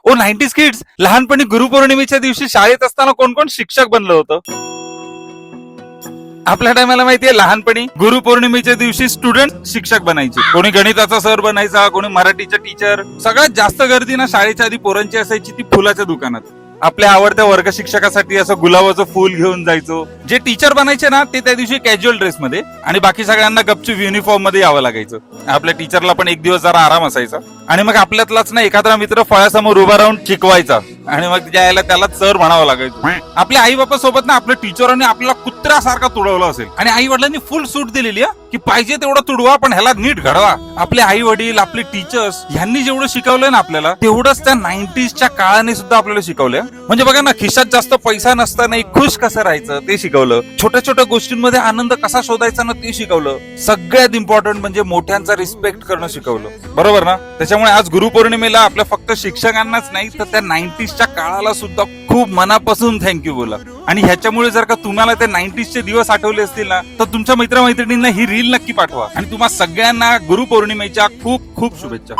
ओ 90s kids, लहानपणी गुरुपौर्णिमेच्या दिवशी शाळेत असताना कोण कोण शिक्षक बनलं होतं? आपल्या टायमाला माहितीये, लहानपणी गुरुपौर्णिमेच्या दिवशी स्टुडंट शिक्षक बनायचे. कोणी गणिताचा सर बनायचा, कोणी मराठीचा टीचर. सगळ्यात जास्त गर्दी ना शाळेच्या आधी पोरांची असायची ती फुलाच्या दुकानात. आपल्या आवडत्या वर्ग शिक्षकासाठी असं गुलाबाचं फुल घेऊन जायचो. जे टीचर बनायचे ना ते त्या दिवशी कॅज्युअल ड्रेस मध्ये आणि बाकी सगळ्यांना गपचूप युनिफॉर्म मध्ये यावं लागायचं. आपल्या टीचरला पण एक दिवस जरा आराम असायचा आणि मग आपल्यातलाच ना एखादा मित्र फळ्यासमोर उभा राहून शिकवायचा आणि मग ज्याला त्याला सर म्हणावं लागायचं. आपल्या आई बापा सोबत ना आपल्या टीचरांनी आपल्याला कुत्र्यासारखा तुडवलं असेल आणि आई वडिलांनी फुल सूट दिलेली की पाहिजे तेवढं तुडवा पण ह्याला नीट घडवा. आपले आई वडील, आपले टीचर्स यांनी जेवढं शिकवलंय ना आपल्याला तेवढंच त्या 90sच्या काळाने सुद्धा आपल्याला शिकवलं. म्हणजे बघा ना, खिशात जास्त पैसा नसतानाही खुश कसं राहायचं ते शिकवलं. छोट्या छोट्या गोष्टींमध्ये आनंद कसा शोधायचा ना ते शिकवलं. सगळ्यात इम्पॉर्टंट म्हणजे मोठ्यांचा रिस्पेक्ट करणं शिकवलं. बरोबर ना? त्याच्यामुळे आज गुरुपौर्णिमेला आपल्या फक्त शिक्षकांनाच नाही तर त्या 90sच्या काळाला सुद्धा खूप मनापासून थँक्यू बोला. आणि ह्याच्यामुळे जर का तुम्हाला ते 90sचे दिवस आठवले असतील ना तर तुमच्या मित्रमैत्रिणींना ही रील नक्की पाठवा. आणि तुम्हा सगळ्यांना गुरुपौर्णिमेच्या खूप खूप शुभेच्छा.